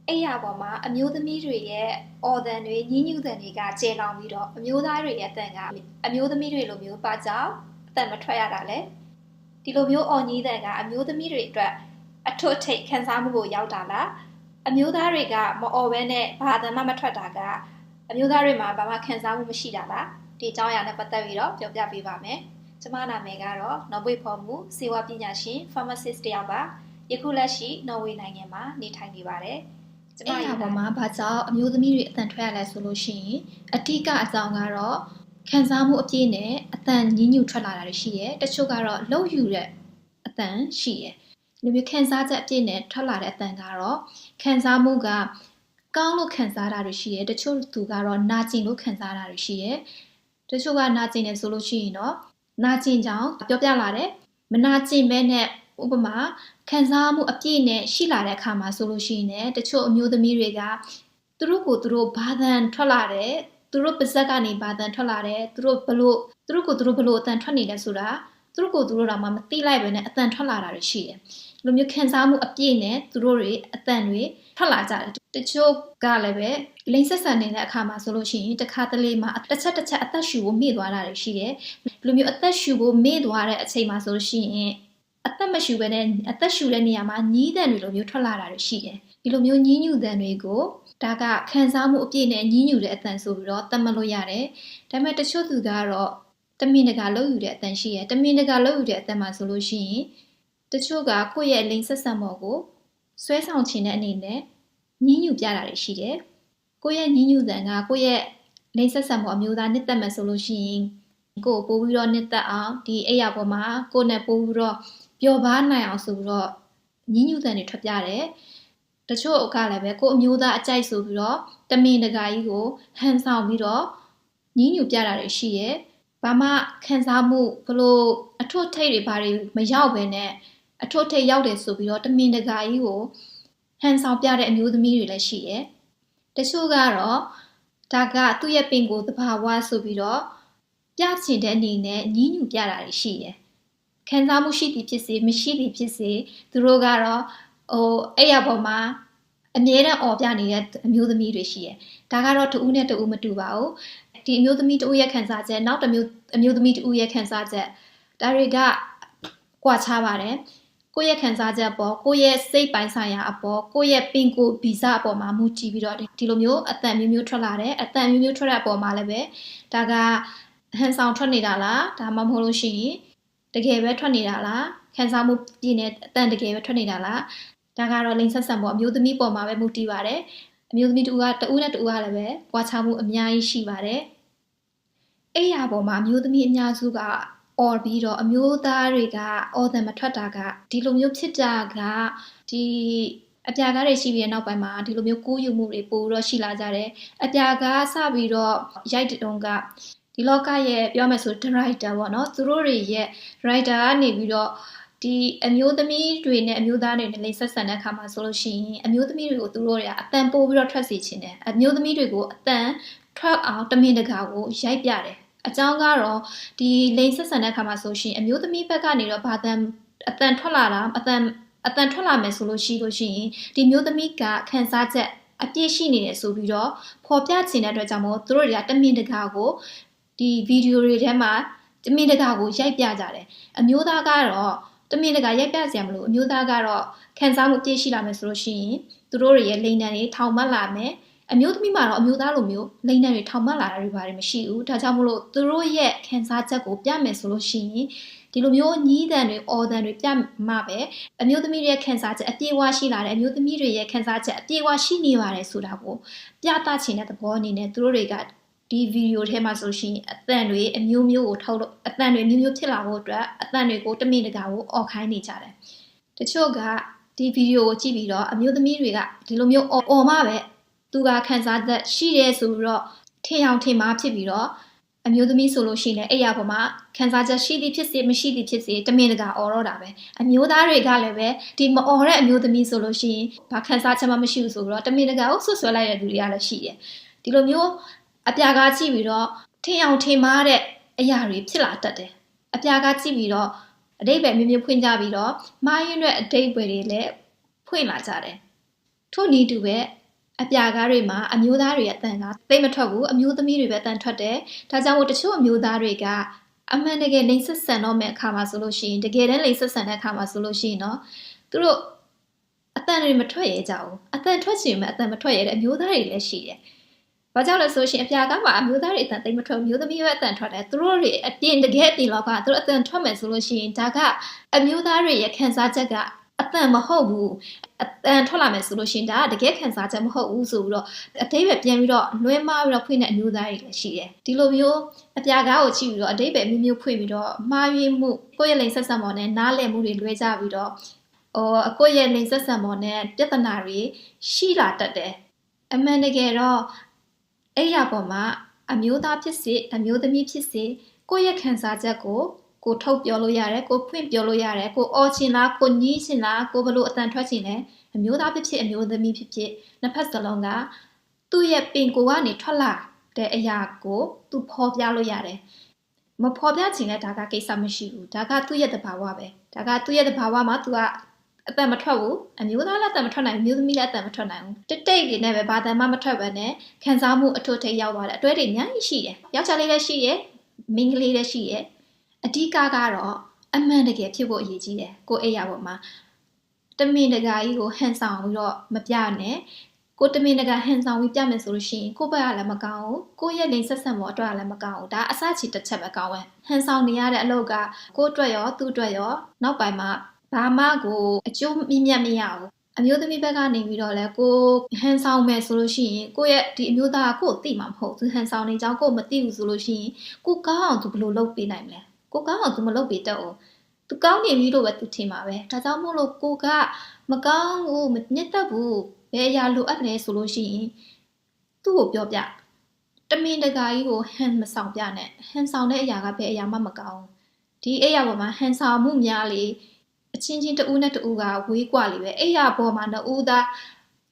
အဲ့ရပေါ်မှာအမျိုးသမီးတွေရဲ့အော်တန်တွေညှဉ်းညူးတန်တွေကကျေလောင်ပြီးတော့အမျိုးသားတွေရဲ့အတန်ကအမျိုးသမီးတွေလိုမျိုးပါကြောင်အတန်မထွက်ရတာလဲဒီလိုမျိုးအော်ညည်းတန်ကအမျိုးသမီးတွေအတွက်အထွတ်ထိပ်ခံစားမှုကိုရောက်တာလားအမျိုးသားတွေကမအော်ဘဲနဲ့ဘာအတန်မှမထွက်တာကအမျိုးသားတွေမှာဘာမှခံစားမှုမရှိတာလားဒီအကြောင်းအရာနဲ့ပတ်သက်ပြီးတော့ပြောပြပေးပါမယ်ကျမနာမည်ကတော့နော်ဘွေဖော်မှုစေဝါပညာရှင် pharmacist တယောက်ပါယခုလက်ရှိနော်ဝေနိုင်ငံမှာနေထိုင်နေပါတယ်ကျမရပေါ်မှာဘာကြောင့်အမျိုးသမီးတွေအတန်ထွက်ရလဲဆိုလို့ရှိရင်အဓိကအကြောင်းကတော့ခံစားမှုအပြည့်နဲ့အတန်ညှဉ်းညူထွက်လာတာတွေရှိတယ်တချို့ကတော့လှုပ်ယူတဲ့အတန်ရှိတယ်ဒီမျိုးခံစားချက်အပြည့်နဲ့ထွက်လာတဲ့အတန်ကတော့ခံစားမှုကကောင်းလို့ခံစားတာတွေရှိတယ်တချို့သူကတော့နာကျင်လို့ခံစားတာတွေရှိတယ်တချို့ကနာကျင်တယ်ဆိုလို့ရှိရင်တော့နာကျင်ကြောင်ပြောပြလာတယ်မနာကျင်ပဲနဲ့ဥပမာခံစားမှုအပြည့်နဲ့ရှိလာတဲ့အခါမှာဆိုလို့ရှိရင်တချို့အမျိုးသမီးတွေကသူတို့ကိုသူတို့ဘာသာထွက်လာတယ်သူတို့ပါဇက်ကနေဘာသာထွက်လာတယ်သူတို့ဘလို့အတန်ထွက်နေလဲဆိုတာသူတို့ကိုသူတို့တော့မှမသိလိုက်ပဲနဲ့အတန်ထွက်လာတာတွေရှိတယ်လိုမျိုးခံစားမှုအပြည့်နဲ့သူတို့တွေအတန်တွေထွက်လာကြတယ်တချို့ကလည်းပဲလိင်ဆက်ဆံနေတဲ့အခါမှာဆိုလို့ရှိရင်တခါတလေမှာတစ်ချက်အသက်ရှူဖို့မေ့သွားတာတွေရှိတယ်လိုမျိုးအသက်ရှူဖို့မေ့သွားတဲ့အချိန်မှာဆိုလို့ရှိရင်အသက်မရှူဘဲနဲ့အသက်ရှူတဲ့နေရာမှာညည်းတန်တွေလိုမျိုးထွက်လာတာတွေရှိတယ်ဒီလိုမျိုးညည်းညူတန်တွေကိုဒါကခံစားမှုအပြည့်နဲ့ညည်းညူတဲ့အတန်ဆိုပြီးတော့သတ်မှတ်လို့ရတယ်ဒါပေမဲ့တချို့သူကတော့တမင်တကာလှုပ်ယူတဲ့အတန်ရှိတယ်တမင်တကာလှုပ်ယူတဲ့အတန်မှာဆိုလို့ရှိရင်တချို့ကကိုယ့်ရဲ့လိင်ဆက်ဆံမှုကိုဆွဲဆောင်ခြင်းတဲ့အနေနဲ့ညှဉ်းညူပြတာတွေရှိတယ်။ကိုယ့်ရဲ့ညှဉ်းညူတန်ကကိုယ့်ရဲ့လိင်ဆက်ဆံမှုအမျိုးသားနှစ်သက်မယ်ဆိုလို့ရှိရင်ကိုယ်ပို့ပြီးတော့နှစ်သက်အောင်ဒီအိယာပေါ်မှာကိုယ်နဲ့ပို့ပြီးတော့ပျော်ပါနိုင်အောင်ဆိုပြီးတော့ညှဉ်းညူတန်တွေထွက်ပြတယ်။တချို့ကလည်းပဲကိုယ်အမျိုးသားအကြိုက်ဆိုပြီးတော့တမင်တကာကြီးကိုဟန်ဆောင်ပြီးတော့ညှဉ်းညူပြတာတွေရှိတယ်။ဘာမှခံစားမှုဘလို့အထွတ်ထိပ်တွေဘာတွေမရောက်ဘဲနဲ့အထွတ်ထိပ်ရောက်တယ်ဆိုပြီးတော့တမင်တကာကြီးကိုဟန်ဆောင်ပြတဲ့အမျိုးသမီးတွေလည်းရှိတယ်။တချို့ကတော့ဒါကသူ့ရဲ့ပင်ကိုယ်သဘာဝဆိုပြီးတော့ပြချင်တဲ့အနေနဲ့ညှဉ်းညူပြတာတွေရှိတယ်။ခံစားမှုရှိသည်ဖြစ်စေမရှိသည်ဖြစ်စေသူတို့ကတော့အဲ့ရပေါ်မှာအမြဲတမ်းអော်ပြနေတဲ့အမျိုးသမီးတွေရှိတယ်။ဒါကတော့တဦးနဲ့တဦးမတူပါဘူး။ဒီအမျိုးသမီးတဦးရဲ့ခံစားချက်နောက်တစ်မျိုးအမျိုးသမီးတဦးရဲ့ခံစားချက်ဒါတွေကကွာခြားပါတယ်။ကိုယ့်ရဲ့ခံစားချက်ပေါ်ကိုယ့်ရဲ့စိတ်ပိုင်းဆိုင်ရာအပေါ်ကိုယ့်ရဲ့ပင်ကိုယ်ဗီဇအပေါ်မှာမူတည်ပြီးတော့ဒီလိုမျိုးအတန်မျိုးမျိုးထွက်လာတယ်အတန်မျိုးမျိုးထွက်တဲ့အပေါ်မှာလည်းပဲဒါကဟန်ဆောင်ထွက်နေတာလားဒါမှမဟုတ်လို့ရှိရင်တကယ်ပဲထွက်နေတာလားခံစားမှုပြည့်နေအတန်တကယ်ပဲထွက်နေတာလားဒါကတော့လိင်ဆက်ဆံပေါ်အမျိုးသမီးပေါ်မှာပဲမူတည်ပါတယ်အမျိုးသမီးတူကတဦးနဲ့တူကလည်းပဲကွာခြားမှုအများကြီးရှိပါတယ်အဲ့ရပေါ်မှာအမျိုးသမီးအများစုကအော်ပြီးတော့အမျိုးသားတွေကအော်တန်မထွက်တာကဒီလိုမျိုးဖြစ်တာကဒီအပြာကားတွေရှိပြီးတဲ့နောက်ပိုင်းမှာဒီလိုမျိုးကိုးယူမှုတွေပို့တော့ရှိလာကြတယ်အပြာကားစပြီးတော့ရိုက်တုံးကဒီလောကရဲ့ပြောမယ်ဆို director ပေါ့နော်သူတို့တွေရဲ့ writer ကနေပြီးတော့ဒီအမျိုးသမီးတွေနဲ့အမျိုးသားတွေနဲ့လိမ့်ဆက်ဆံတဲ့အခါမှာဆိုလို့ရှိရင်အမျိုးသမီးတွေကိုသူတို့တွေကအတန်ပို့ပြီးတော့ထွက်စေချင်တယ်အမျိုးသမီးတွေကိုအတန်ထွက်အောင်တမင်တကာကိုရိုက်ပြတယ်အကြောင်းကတော့ဒီလိန်ဆက်ဆံတဲ့အခါမှာဆိုရှင်အမျိုးသမီးဘက်ကနေတော့ဘာတန်အတန်ထွက်လာတာအတန်ထွက်လာမယ်ဆိုလို့ရှိရင်ဒီမျိုးသမီးကခံစားချက်အပြည့်ရှိနေတယ်ဆိုပြီးတော့ဖော်ပြချင်တဲ့အတွက်ကြောင့်မို့သူတို့တွေကတမင်တကာကိုဒီဗီဒီယိုတွေထဲမှာတမင်တကာကိုရိုက်ပြကြတယ်အမျိုးသားကတော့တမင်တကာရိုက်ပြကြမလို့အမျိုးသားကတော့ခံစားမှုပြည့်ရှိလာမယ်ဆိုလို့ရှိရင်သူတို့တွေရဲ့လိန်တန်တွေထောင်မှတ်လာမယ်အမျိုးသမီးမှာတော့အမျိုးသားလိုမျိုးလိမ့်နှံတွေထောင်မှတ်လာတာတွေပါတယ်မရှိဘူးဒါကြောင့်မလို့သူတို့ရဲ့ခံစားချက်ကိုပြမယ်ဆိုလို့ရှိရင်ဒီလိုမျိုးညီးတန်တွေအော်တန်တွေပြမှပဲအမျိုးသမီးရဲ့ခံစားချက်အပြည့်အဝရှိလာတယ်အမျိုးသမီးတွေရဲ့ခံစားချက်အပြည့်အဝရှိနေပါတယ်ဆိုတာကိုပြသချင်တဲ့သဘောအနေနဲ့သူတို့တွေကဒီဗီဒီယိုထဲမှာဆိုရှင်အတန်တွေအမျိုးမျိုးကိုထုတ်လို့အတန်တွေမျိုးမျိုးဖြစ်လာဖို့အတွက်အတန်တွေကိုတမင်တကာကိုအော်ခိုင်းနေကြတယ်တချို့ကဒီဗီဒီယိုကိုကြည့်ပြီးတော့အမျိုးသမီးတွေကဒီလိုမျိုးအော်မှပဲသူကခံစားချက်ရှိတယ်ဆိုပြီးတော့ထင်အောင်ထင်မှားဖြစ်ပြီးတော့အမျိုးသမီးဆိုလို့ရှိရင်အဲ့ရပေါ်မှာခံစားချက်ရှိသည်ဖြစ်စေမရှိသည်ဖြစ်စေတမင်တကာအော်တော့တာပဲအမျိုးသားတွေကလည်းပဲဒီမအော်တဲ့အမျိုးသမီးဆိုလို့ရှိရင်ဘာခံစားချက်မှမရှိဘူးဆိုပြီးတော့တမင်တကာကိုဆွဆွဲလိုက်တဲ့လူတွေကလည်းရှိတယ်ဒီလိုမျိုးအပြာကားကြည့်ပြီးတော့ထင်အောင်ထင်မှားတဲ့အရာတွေဖြစ်လာတတ်တယ်အပြာကားကြည့်ပြီးတော့အတိတ်ပဲမျိုးမျိုးဖွင့်ကြပြီးတော့မှားယွင်းတဲ့အတိတ်ပဲတွေလည်းဖွင့်လာကြတယ်ထ ထို့နည်းတူပဲအပြာကားတွေမှာအမျိုးသားတွေရဲ့အတန်ကသိမထွက်ဘူးအမျိုးသမီးတွေပဲအတန်ထွက်တယ်ဒါကြောင့်မို့တချို့အမျိုးသားတွေကအမှန်တကယ်လိမ်ဆက်ဆန်တော့မဲ့အခါမှာဆိုလို့ရှိရင်တကယ်တမ်းလိမ်ဆက်ဆန်တဲ့အခါမှာဆိုလို့ရှိရင်တော့သူတို့အတန်တွေမထွက်ရကြဘူးအတန်ထွက်ချင်မှအတန်မထွက်ရတဲ့အမျိုးသားတွေလည်းရှိတယ်ဘာကြောင့်လဲဆိုရှင်အပြာကမှာအမျိုးသားတွေအတန်သိမထွက်မျိုးသမီးရဲ့အတန်ထွက်တယ်သူတို့တွေအပြင်တကယ်အတင်လောကသူတို့အတန်ထွက်မယ်ဆိုလို့ရှိရင်ဒါကအမျိုးသားတွေရဲ့ခံစားချက်ကအတန်မဟုတ်ဘူးအတန်ထွက်လာမယ်ဆိုလို့ရှင်ဒါကတကယ်ခံစားချက်မဟုတ်ဘူးဆိုပြီးတော့အတိတ်ပဲပြန်ပြီးတော့လွဲမှားပြီးတော့ဖွင့်တဲ့အမျိုးသားတွေလည်းရှိတယ်ဒီလိုမျိုးအပြာကားကိုကြည့်ပြီးတော့အတိတ်ပဲမျိုးဖွင့်ပြီးတော့မှားယွင်းမှုကိုယ့်ရဲ့လိမ်ဆက်ဆံပေါ်နဲ့နားလည်မှုတွေလွဲကြပြီးတော့ကိုယ့်ရဲ့လိမ်ဆက်ဆံပေါ်နဲ့ပြဿနာတွေရှိလာတတ်တယ်အမှန်တကယ်တော့အဲ့ရပေါ်မှာအမျိုးသားဖြစ်စေအမျိုးသမီးဖြစ်စေကိုယ့်ရဲ့ခံစားချက်ကိုထုတ်ပြောလို့ရတယ်ကိုဖွင့်ပြောလို့ရတယ်ကိုအော်ချင်လားကိုညည်းချင်လားကိုဘလို့အတန်ထွက်ချင်လဲအမျိုးသားဖြစ်ဖြစ်အမျိုးသမီးဖြစ်ဖြစ်နှစ်ဖက်စလုံးကသူ့ရဲ့ပင်ကိုကနေထွက်လာတဲ့အရာကိုသူဖော်ပြလို့ရတယ်မဖော်ပြချင်လဲဒါကကိစ္စမရှိဘူးဒါကသူ့ရဲ့သဘာဝပဲဒါကသူ့ရဲ့သဘာဝမှာသူကအတန်မထွက်ဘူးအမျိုးသားလည်းအတန်မထွက်နိုင်ဘူးအမျိုးသမီးလည်းအတန်မထွက်နိုင်ဘူးတိတ်တွေနဲ့ပဲဘာတန်မှမထွက်ပဲနဲ့ခံစားမှုအထွတ်ထိပ်ရောက်သွားတယ်အတွဲတွေအများကြီးရှိတယ်ယောက်ျားလေးလည်းရှိတယ်မိန်းကလေးလည်းရှိတယ်အဓိကကတော့အမှန်တကယ်ဖြစ်ဖို့အရေးကြီးတယ်ကိုအိယာပေါ်မှာတမင်တကာကြီးကိုဟန်ဆောင်ပြီးတော့မပြနဲ့ကိုတမင်တကာဟန်ဆောင်ပြီးပြမယ်ဆိုလို့ရှိရင်ကိုဘက်ကလည်းမကောင်းဘူးကိုရဲ့လိန်ဆက်ဆံပေါ်အတွက်လည်းမကောင်းဘူးဒါအစချီတစ်ချက်ပဲကောင်းပဲဟန်ဆောင်နေရတဲ့အလုပ်ကကိုအတွက်ရောသူ့အတွက်ရောနောက်ပိုင်းမှာဘာမှကိုအကျိုးမြတ်မရဘူးအမျိုးသမီးဘက်ကနေပြီးတော့လဲကိုဟန်ဆောင်မယ်ဆိုလို့ရှိရင်ကိုရဲ့ဒီအမျိုးသားကကိုသိမှာမဟုတ်သူဟန်ဆောင်နေကြောင်းကိုမသိဘူးဆိုလို့ရှိရင်ကိုကောင်းအောင်သူဘယ်လိုလုပ်ပေးနိုင်မလဲကိုကောင်းအောင်သူမလုပ်ပေးတတ်ဘူးသူကောင်းနေပြီလို့ပဲသူထင်မှာပဲဒါကြောင့်မို့လို့ကိုကမကောင်းဘူးမညစ်တတ်ဘူးဘယ်အရာလိုအပ်လဲဆိုလို့ရှိရင်သူ့ကိုပြောပြတမင်တကာကြီးကိုဟန်မဆောင်ပြနဲ့ဟန်ဆောင်တဲ့အရာကဘယ်အရာမှမကောင်းဒီအရာပေါ်မှာဟန်ဆောင်မှုများလေအချင်းချင်းတဦးနဲ့တဦးကဝေးကွာလေပဲအဲ့ရပေါ်မှာနှစ်ဦးသား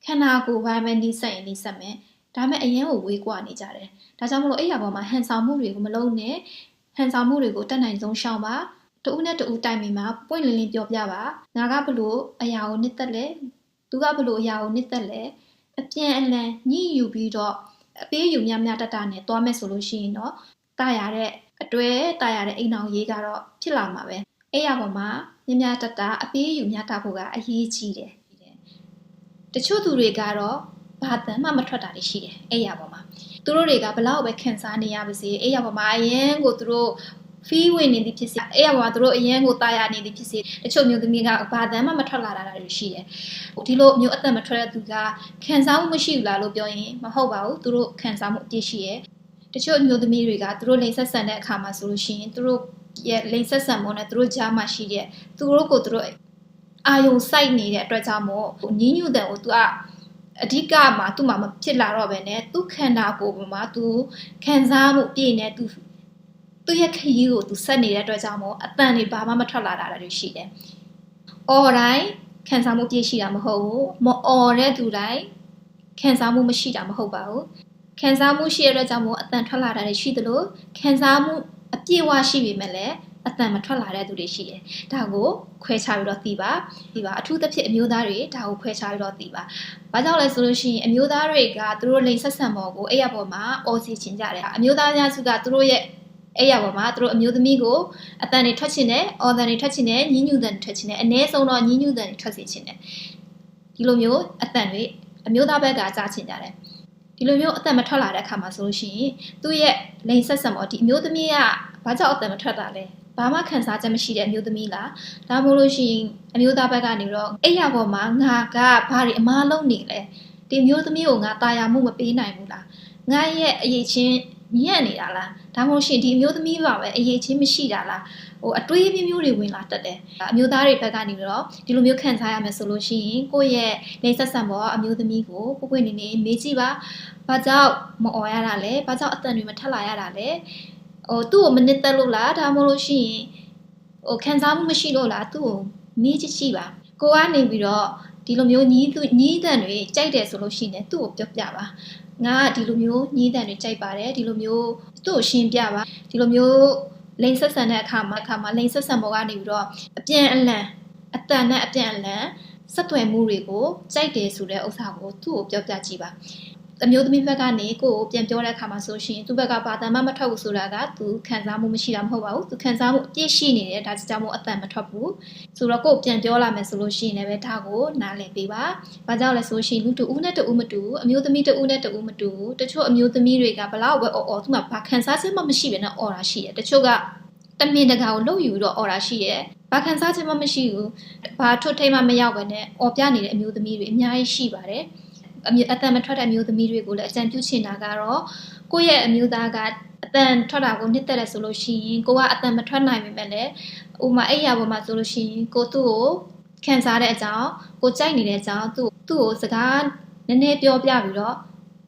ခန္ဓာကိုယ်ပိုင်းပဲနှိစက်ရင်နှိစက်မယ်ဒါမဲ့အရင်ကိုဝေးကွာနေကြတယ်ဒါကြောင့်မလို့အဲ့ရပေါ်မှာဟန်ဆောင်မှုတွေကိုမလုံးနဲ့ဟန်ဆောင်မှုတွေကိုတက်နိုင်ဆုံးရှောင်ပါတဦးနဲ့တဦးတိုင်ပင်မှာပွင့်လင်းလင်းပြောပြပါငါကဘလို့အရာကိုနှစ်သက်လဲသူကဘလို့အရာကိုနှစ်သက်လဲအပြန်အလှန်ညှိယူပြီးတော့အပေးယူများများတတနဲ့တွားမယ်ဆိုလို့ရှိရင်တော့တာရတဲ့အတွဲတာရတဲ့အိမ်အောင်ရေးကတော့ဖြစ်လာမှာပဲအဲ့ရပေါ်မှာများတတအပေးယူများတာဖို့ကအရေးကြီးတယ်တချို့သူတွေကတော့ဘာတမ်းမှမထွက်တာတွေရှိတယ်အဲ့ရပေါ်မှာသူတို့တွေကဘလောက်ပဲခံစားနေရပါစေအဲ့ရပေါ်မှာအရင်ကိုသူတို့ဖီးဝင်နေသည်ဖြစ်စေအဲ့ရပေါ်မှာသူတို့အရင်ကိုတာယာနေသည်ဖြစ်စေတချို့မျိုးသမီးကဘာတမ်းမှမထွက်လာတာတွေရှိတယ်ဒီလိုမျိုးအသက်မထွက်တဲ့သူကခံစားမှုမရှိဘူးလားလို့ပြောရင်မဟုတ်ပါဘူးသူတို့ခံစားမှုအပြည့်ရှိတယ်တချို့မျိုးသမီးတွေကသူတို့လိမ်ဆက်ဆန်တဲ့အခါမှာဆိုလို့ရှိရင်သူတို့ရဲ့လိမ်ဆက်ဆံမှုနဲ့သူတို့ကြားမှာရှိတဲ့သူတို့ကိုသူတို့အာယုံစိုက်နေတဲ့အတွက်ကြောင့်မို့ညင်းညူတဲ့ကိုသူကအဓိကမှာသူ့မှာမဖြစ်လာတော့ပဲနဲ့သူခန္ဓာကိုယ်ပေါ်မှာသူခံစားမှုပြည့်နေသူရဲ့ခရီးကိုသူဆက်နေတဲ့အတွက်ကြောင့်မို့အတန်တွေဘာမှမထွက်လာတာတွေရှိတယ်။အော်တိုင်းခံစားမှုပြည့်ရှိတာမဟုတ်ဘူး။မအော်တဲ့သူတိုင်းခံစားမှုမရှိတာမဟုတ်ပါဘူး။ခံစားမှုရှိတဲ့အတွက်ကြောင့်မို့အတန်ထွက်လာတာတွေရှိသလိုခံစားမှုအပြည့်အဝရှိပေမဲ့လည်းအတန်မထွက်လာတဲ့သူတွေရှိတယ်။ဒါကိုခွဲခြားပြီးတော့သိပါအထူးသဖြင့်အမျိုးသားတွေဒါကိုခွဲခြားပြီးတော့သိပါ။ဘာကြောင့်လဲဆိုလို့ရှိရင်အမျိုးသားတွေကသူတို့လိမ်ဆက်ဆံပေါ်ကိုအဲ့ရပေါ်မှာအော်စီချင်ကြတယ်။အမျိုးသားများစုကသူတို့ရဲ့အဲ့ရပေါ်မှာသူတို့အမျိုးသမီးကိုအတန်တွေထွက်ချင်တယ်အော်တန်တွေထွက်ချင်တယ်ညှဉ်းညူတန်တွေထွက်ချင်တယ်အ ਨੇ ဆုံးတော့ညှဉ်းညူတန်တွေထွက်စေချင်တယ်ဒီလိုမျိုးအတန်တွေအမျိုးသားဘက်ကကြားချင်ကြတယ်ဒီလိုမျိုးအတန်မထွက်လာတဲ့အခါမှာဆိုလို့ရှိရင်သူ့ရဲ့လိင်ဆက်ဆံပေါ်ဒီအမျိုးသမီးကဘာကြောင့်အတန်မထွက်တာလဲဘာမှခံစားချက်မရှိတဲ့အမျိုးသမီးလားဒါမှမဟုတ်လို့ရှိရင်အမျိုးသားဘက်ကနေတော့အဲ့ရပေါ်မှာငါကဘာတွေအမားလုံးနေလဲဒီမျိုးသမီးကိုငါတာယာမှုမပေးနိုင်ဘူးလားငါရဲ့အရေးချင်းညံ့နေတာလားဒါမှမဟုတ်ရှင်ဒီအမျိုးသမီးပါပဲအရေးချင်းမရှိတာလားအတွေးမျိုးတွေဝင်လာတတ်တယ်အမျိုးသားတွေဘက်ကနေပြီးတော့ဒီလိုမျိုးခံစားရမယ်ဆိုလို့ရှိရင်ကိုယ့်ရဲ့လိင်ဆက်ဆံပေါ်အမျိုးသမီးကိုပွင့်နေမေးကြည့်ပါဘာကြောင့်မအော်ရတာလဲဘာကြောင့်အတန်တွေမထက်လာရတာလဲသူ့ကိုမနစ်သက်လို့လားဒါမှမဟုတ်လို့ရှိရင်ခံစားမှုမရှိလို့လားသူ့ကိုမေးကြည့်ပါကိုကနေပြီးတော့ဒီလိုမျိုးညီးတန်တွေကြိုက်တယ်ဆိုလို့ရှိရင်သူ့ကိုပြောပြပါငါဒီလိုမျိုးညီးတန်တွေကြိုက်ပါတယ်ဒီလိုမျိုးသူ့ကိုရှင်းပြပါဒီလိုမျိုးလိန်ဆက်ဆံတဲ့အခါမှာလိန်ဆက်ဆံပေါ်ကနေပြီးတော့အပြန်အလှန်အတန်နဲ့အပြန်အလှန် ဆက်သွယ်မှုတွေကိုကြိုက်တယ်ဆိုတဲ့ဥစ္စာကိုသူ့ကိုပြောပြကြည့်ပါအမျိုးသမီးဘက်ကနေကိုကိုပြန်ပြောတဲ့အခါမှာဆိုရှင်သူ့ဘက်ကဘာတမ်းမှမထွက်ဘူးဆိုတာကသူခံစားမှုမရှိတာမဟုတ်ပါဘူးသူခံစားမှုအပြည့်ရှိနေတယ်ဒါကြောင့်မို့အတန်မထွက်ဘူးဆိုတော့ကိုပြန်ပြောလာမယ်ဆိုလို့ရှိရင်လည်းဒါကိုနားလည်ပေးပါဘာကြောင့်လဲဆိုရှင်လူတူဦးနဲ့တူဦးမတူအမျိုးသမီးတူဦးနဲ့တူဦးမတူတချို့အမျိုးသမီးတွေကဘလောက်ပဲအော်သူမှဘာခံစားချက်မှမရှိဘဲနဲ့အော်တာရှိတယ်တချို့ကတမင်တကာကိုလှုပ်ယူပြီးတော့အော်တာရှိတယ်ဘာခံစားချက်မှမရှိဘူးဘာထွတ်ထိတ်မှမရောက်ဘဲနဲ့အော်ပြနေတဲ့အမျိုးသမီးတွေအများကြီးရှိပါတယ်အတန်မထွက်တဲ့အမျိုးသမီးတွေကိုလည်းအကြံပြုချင်တာကတော့ကိုယ့်ရဲ့အမျိုးသားကအတန်ထွက်တာကိုနှစ်သက်တယ်ဆိုလို့ရှိရင်ကိုကအတန်မထွက်နိုင်ပေမဲ့လည်းဥမာအဲ့ရပေါ်မှာဆိုလို့ရှိရင်ကိုသူ့ကိုခံစားတဲ့အကြောင်းကိုကြိုက်နေတဲ့အကြောင်းသူ့ကိုစကားနည်းနည်းပြောပြပြီးတော့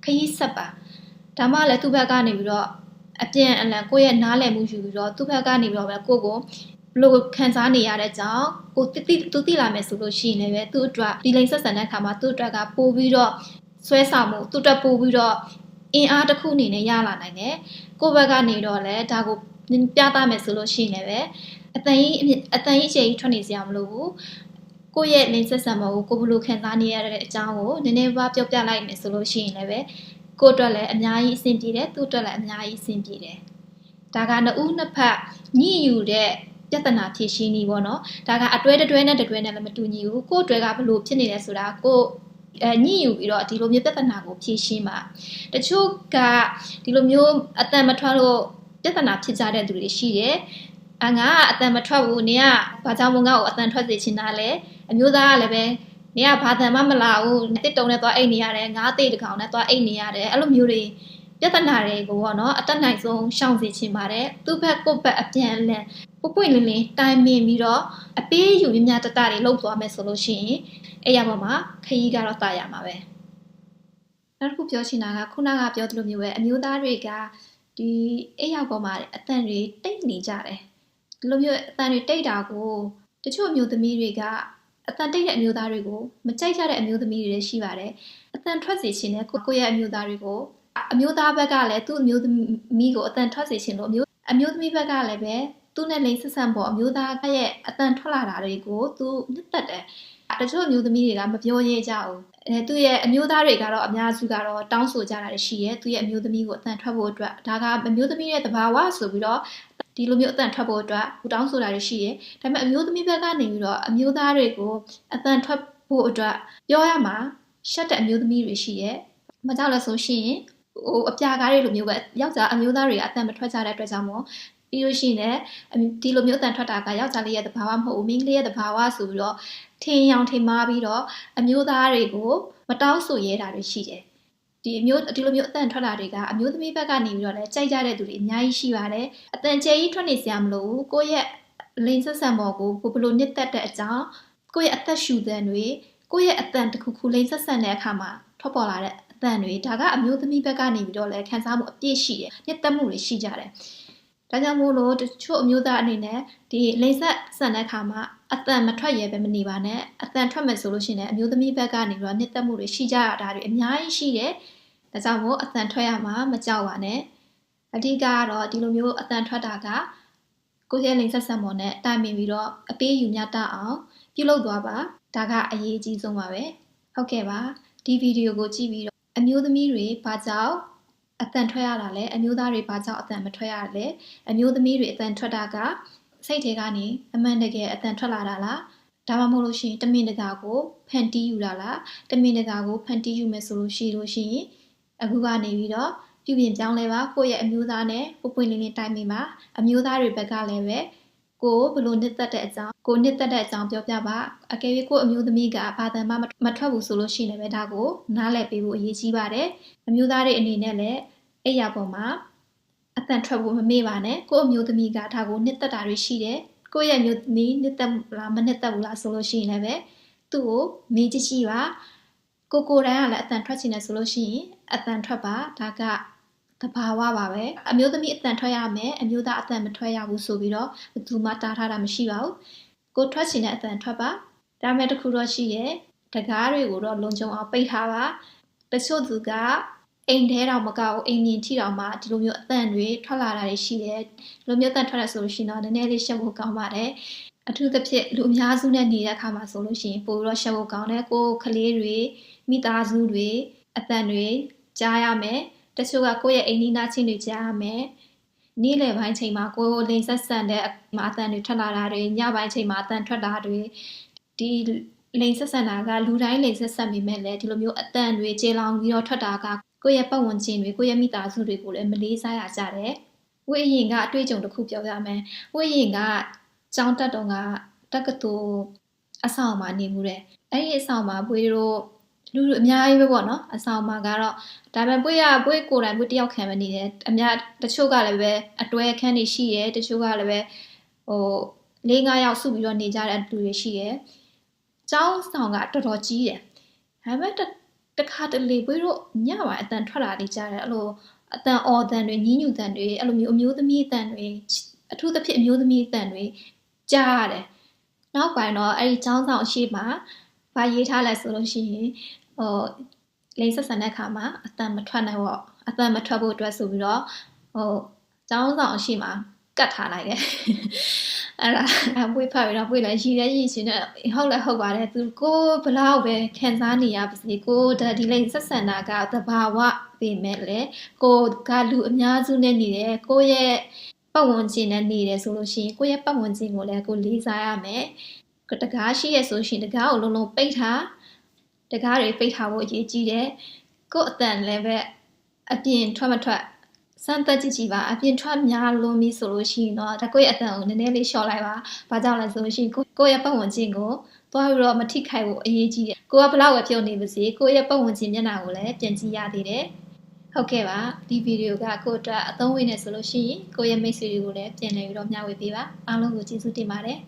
ခရီးဆက်ပါဒါမှလည်းသူ့ဘက်ကနေပြီးတော့အပြန်အလှန်ကိုယ့်ရဲ့နားလည်မှုယူပြီးတော့သူ့ဘက်ကနေပြီးတော့ပဲကိုကိုဘလို့ခံစားနေရတဲ့အကြောင်းကိုသူသိလာမယ်ဆိုလို့ရှိရင်လည်းသူ့အတွက်ဒီလိန်ဆက်ဆံတဲ့အခါမှာသူ့အတွက်ကပို့ပြီးတော့ဆွဲဆောင်မှုသူ့အတွက်ပို့ပြီးတော့အင်အားတစ်ခုအနေနဲ့ရလာနိုင်တယ်ကိုယ့်ဘက်ကနေတော့လည်းဒါကိုပြသမယ်ဆိုလို့ရှိရင်လည်းအတန်ကြီးအကျယ်ကြီးထွက်နေစရာမလိုဘူးကိုယ့်ရဲ့လိန်ဆက်ဆံမှုကိုဘလို့ခံစားနေရတဲ့အကြောင်းကိုနည်းနည်းပါးပြောပြလိုက်မယ်ဆိုလို့ရှိရင်လည်းကိုယ့်အတွက်လည်းအများကြီးအဆင်ပြေတယ်သူ့အတွက်လည်းအများကြီးအဆင်ပြေတယ်ဒါကနှစ်ဦးနှစ်ဖက်ညှိယူတဲ့ပြဿနာဖြေရှင်းနည်းပေါ့နော်ဒါကအတွဲတွဲနဲ့လည်းမတူညီဘူးကိုယ့်အတွဲကဘလို့ဖြစ်နေလဲဆိုတာကိုညှိယူပြီးတော့ဒီလိုမျိုးပြဿနာကိုဖြေရှင်းပါတချို့ကဒီလိုမျိုးအတန်မထွက်လို့ပြဿနာဖြစ်ကြတဲ့သူတွေရှိတယ်ငါကအတန်မထွက်ဘူးနင်ကဘာကြောင့်မငါ့ကိုအတန်ထွက်စေချင်တာလဲအမျိုးသားကလည်းပဲနင်ကဘာတန်မှမလာဘူးတစ်တုံနဲ့သွားအိတ်နေရတယ်ငါးသိတကောင်နဲ့သွားအိတ်နေရတယ်အဲ့လိုမျိုးတွေပြဿနာတွေကိုပေါ့နော်အတက်နိုင်ဆုံးရှောင်စေချင်ပါတယ်သူ့ဘက်ကိုယ့်ဘက်အပြန်အလှန်ပွင့်လင်းလင်းတိုင်ပင်ပြီးတော့အပေးယူမြများတတတွေလှုပ်သွားမယ်ဆိုလို့ရှိရင်အဲ့ရပေါ်မှာခရီးကတော့တာရမှာပဲနောက်တစ်ခုပြောချင်တာကခုနကပြောသလိုမျိုးပဲအမျိုးသားတွေကဒီအဲ့ရပေါ်မှာအတန်တွေတိတ်နေကြတယ်ဒီလိုမျိုးအတန်တွေတိတ်တာကိုတချို့အမျိုးသမီးတွေကအတန်တိတ်တဲ့အမျိုးသားတွေကိုမကြိုက်ကြတဲ့အမျိုးသမီးတွေလည်းရှိပါတယ်အတန်ထွက်စေချင်တဲ့ကိုယ့်ရဲ့အမျိုးသားတွေကိုအမျိုးသားဘက်ကလည်းသူ့အမျိုးသမီးကိုအတန်ထွက်စေချင်လို့အမျိုးသမီးဘက်ကလည်းပဲသူ့နဲ့လိန်ဆက်ဆံပေါ်အမျိုးသားရဲ့အတန်ထွက်လာတာတွေကိုသူနှစ်သက်တယ်တချို့အမျိုးသမီးတွေကမပြောရဲကြဘူးသူ့ရဲ့အမျိုးသားတွေကတော့အများစုကတော့တောင်းဆိုကြတာရှိရဲသူ့ရဲ့အမျိုးသမီးကိုအတန်ထွက်ဖို့အတွက်ဒါကအမျိုးသမီးရဲ့သဘာဝဆိုပြီးတော့ဒီလိုမျိုးအတန်ထွက်ဖို့အတွက်တောင်းဆိုတာတွေရှိရဲဒါပေမဲ့အမျိုးသမီးဘက်ကနေပြီးတော့အမျိုးသားတွေကိုအတန်ထွက်ဖို့အတွက်ပြောရမှာရှက်တဲ့အမျိုးသမီးတွေရှိရဲမကြောက်လဲဆိုရှင်အပြာကားတွေလိုမျိုးပဲယောက်ျားအမျိုးသားတွေအတန်မထွက်ကြတဲ့အတွက်ကြောင့်မို့ပြီးလို့ရှိရင်လည်းဒီလိုမျိုးအတန်ထွက်တာကယောက်ျားလေးရဲ့သဘာဝမဟုတ်ဘူးမိန်းကလေးရဲ့သဘာဝဆိုပြီးတော့ထင်ရောင်ထင်မှားပြီးတော့အမျိုးသားတွေကိုမတောင်းဆိုရဲတာတွေရှိတယ်ဒီလိုမျိုးအတန်ထွက်တာတွေကအမျိုးသမီးဘက်ကနေပြီးတော့လည်းကြိုက်ကြတဲ့သူတွေအများကြီးရှိပါတယ်အတန်ကျဲကြီးထွက်နေစရာမလိုဘူးကိုယ့်ရဲ့လိန်ဆက်ဆံပေါ်ကိုဘလို့နှစ်သက်တဲ့အကြောင်းကိုယ့်ရဲ့အသက်ရှူတဲ့တွေကိုယ့်ရဲ့အတန်တစ်ခုခုလိန်ဆက်ဆံတဲ့အခါမှာထွက်ပေါ်လာတဲ့အတန်တွေဒါကအမျိုးသမီးဘက်ကနေပြီးတော့လည်းခံစားမှုအပြည့်ရှိတယ်နှစ်သက်မှုတွေရှိကြတယ်ဒါကြောင့်မို့လို့တချို့အမျိုးသားအနေနဲ့ဒီလိန်ဆက်ဆံတဲ့အခါမှာအတန်မထွက်ရဲပဲမနေပါနဲ့အတန်ထွက်မယ်ဆိုလို့ရှိရင်အမျိုးသမီးဘက်ကနေပြီးတော့နှစ်သက်မှုတွေရှိကြတာတွေအများကြီးရှိတယ်ဒါကြောင့်မို့အတန်ထွက်ရမှာမကြောက်ပါနဲ့အဓိကကတော့ဒီလိုမျိုးအတန်ထွက်တာကကိုယ့်ရဲ့လိန်ဆက်ဆံပေါ်နဲ့တိုင်ပင်ပြီးတော့အပေးယူမြတ်တအောင်ပြုလုပ်သွားပါဒါကအရေးကြီးဆုံးပါပဲဟုတ်ကဲ့ပါဒီဗီဒီယိုကိုကြည့်ပြီးတော့အမျိုးသမီးတွေဘာကြောင့်အတန်ထွက်ရတာလဲအမျိုးသားတွေဘာကြောင့်အတန်မထွက်ရလဲအမျိုးသမီးတွေအတန်ထွက်တာကစိတ်ထဲကနေအမှန်တကယ်အတန်ထွက်လာတာလားဒါမှမဟုတ်လို့ရှိရင်တမင်တကာကိုဖန်တီးယူတာလားတမင်တကာကိုဖန်တီးယူမယ်ဆိုလို့ရှိရင်အခုကနေပြီးတော့ပြုပြင်ပြောင်းလဲပါကိုယ့်ရဲ့အမျိုးသားနဲ့ပွင့်လင်းလင်းတိုင်ပင်ပါအမျိုးသားတွေဘက်ကလည်းပဲကိုဘလို့နှစ်သက်တဲ့အကြောင်းကိုနှစ်သက်တဲ့အကြောင်းပြောပြပါအကယ်၍ကိုအမျိုးသမီးကဘာတန်မှမထွက်ဘူးဆိုလို့ရှိရင်လည်းဒါကိုနားလည်ပေးဖို့အရေးကြီးပါတယ်အမျိုးသားတွေအနေနဲ့လည်းအဲ့ရပေါ်မှာအတန်ထွက်ဖို့မမေ့ပါနဲ့ကိုအမျိုးသမီးကဒါကိုနှစ်သက်တာတွေရှိတယ်ကိုရဲ့အမျိုးသမီးနှစ်သက်လားမနှစ်သက်ဘူးလားဆိုလို့ရှိရင်လည်းပဲသူ့ကိုမေးကြည့်ပါကိုတိုင်းကလည်းအတန်ထွက်ချင်တယ်ဆိုလို့ရှိရင်အတန်ထွက်ပါဒါကသဘာဝပါပဲအမျိုးသမီးအတန်ထွက်ရမယ်အမျိုးသားအတန်မထွက်ရဘူးဆိုပြီးတော့ဘယ်သူမှတားထားတာမရှိပါဘူးကိုထွက်ချင်တဲ့အတန်ထွက်ပါဒါမဲ့တစ်ခုတော့ရှိရဲ့တကားတွေကိုတော့လုံခြုံအောင်ပိတ်ထားပါတချို့သူကအိမ်ထဲတောင်မကောက်အိမ်မြင်ထိတောင်မှဒီလိုမျိုးအတန်တွေထွက်လာတာတွေရှိတယ်ဒီလိုမျိုးအတန်ထွက်ရဆိုလို့ရှိရင်တော့နည်းနည်းလေးရှက်ဖို့ကောင်းပါတယ် အထူးသဖြင့်လူအများစုနဲ့နေတဲ့အခါမှာဆိုလို့ရှိရင်ပိုပြီးတော့ရှက်ဖို့ကောင်းတယ်ကိုယ်ကလေးတွေမိသားစုတွေအတန်တွေကြားရမယ်တချို့ကကိုယ့်ရဲ့အိမ်နီးနားချင်းတွေကြားရမယ်နေ့လယ်ပိုင်းချိန်မှာကိုယ်လိန်ဆက်ဆန်တဲ့အတန်တွေထွက်လာတာတွေညပိုင်းချိန်မှာအတန်ထွက်တာတွေဒီလိန်ဆက်ဆန်တာကလူတိုင်းလိန်ဆက်ဆန်ပေမဲ့လည်းဒီလိုမျိုးအတန်တွေကျေလောင်ပြီးတော့ထွက်တာကကိုယ့်ရဲ့ပတ်ဝန်းကျင်တွေကိုယ့်ရဲ့မိသားစုတွေကိုလည်းမလေးစားရကြတယ်ဝိရင်ကအတွေ့အကြုံတစ်ခုပြောပြမယ်ဝိရင်ကကျောင်းတက်တုန်းကတက္ကသိုလ်အဆောင်မှာနေမှုတဲ့အဲ့ဒီအဆောင်မှာပွေတို့လူအများကြီးပဲပေါ့နော်အဆောင်မှာကတော့ဒါပေမဲ့ပွေကိုယ်တိုင်ပွေတယောက်ခံမနေတယ်အများတချို့ကလည်းပဲအတွဲခန်းတွေရှိတယ်တချို့ကလည်းပဲ4-5ယောက်စုပြီးတော့နေကြတဲ့လူတွေရှိတယ်ကျောင်းဆောင်ကတော်တော်ကြီးတယ်ဒါပေမဲ့တခါတလေပွေတို့ညပိုင်းအတန်ထွက်လာနေကြတယ်အဲ့လိုအတန်အော်တန်တွေညှဉ်းညူတန်တွေအဲ့လိုမျိုးအမျိုးသမီးအတန်တွေအထူးသဖြင့်အမျိုးသမီးအတန်တွေကြားရတယ်နောက်ပိုင်းတော့အဲ့ဒီကျောင်းဆောင်အရှိမှာဗာရေးထားလိုက်ဆိုလို့ရှိရင်လိန်ဆက်ဆန်တဲ့အခါမှာအတန်မထွက်နိုင်တော့အတန်မထွက်ဖို့အတွက်ဆိုပြီးတော့ကျောင်းဆောင်အရှိမှာကတ်ထားလိုက်တယ်အဲ့ဒါပွေဖတ်ပြီးတော့ပွေလည်းရည်ရဲရည်ချင်းနဲ့ဟုတ်လည်းဟုတ်ပါတယ်သူကိုဘလောက်ပဲခံစားနေရပါစေကိုဒီလိန်ဆက်ဆန်တာကသဘာဝပေမဲ့လေကိုကလူအများစုနဲ့နေတယ်ကိုရဲ့ပတ်ဝန်းကျင်နဲ့နေတယ်ဆိုလို့ရှိရင်ကိုရဲ့ပတ်ဝန်းကျင်ကိုလည်းကိုလေးစားရမယ်တကားရှိရဆိုရှင်တကားကိုလုံးလုံးပိတ်ထားတကားတွေပိတ်ထားဖို့အရေးကြီးတယ်ကို့အတန်လည်းပဲအပြင်ထွက်မထွက်စမ်းသပ်ကြည့်ပါအပြင်ထွက်များလို့ပြီဆိုလို့ရှိရင်တော့ဒါကိုယ့်ရဲ့အတန်ကိုနည်းနည်းလေးလျှော့လိုက်ပါဘာကြောင့်လဲဆိုလို့ရှိရင်ကိုယ့်ရဲ့ပတ်ဝန်းကျင်ကိုသွားပြီးတော့မထိခိုက်ဖို့အရေးကြီးတယ်ကိုကဘလောက်ပဲပြုံးနေပါစေကိုယ့်ရဲ့ပတ်ဝန်းကျင်မျက်နှာကိုလည်းပြန်ကြည့်ရသေးတယ်ဟုတ်ကဲ့ပါဒီဗီဒီယိုကကိုယ့်အတွက်အသုံးဝင်နေဆိုလို့ရှိရင်ကိုယ့်ရဲ့မိတ်ဆွေတွေကိုလည်းပြန်လည်ပြီးတော့မျှဝေပေးပါအားလုံးကိုကျေးဇူးတင်ပါတယ်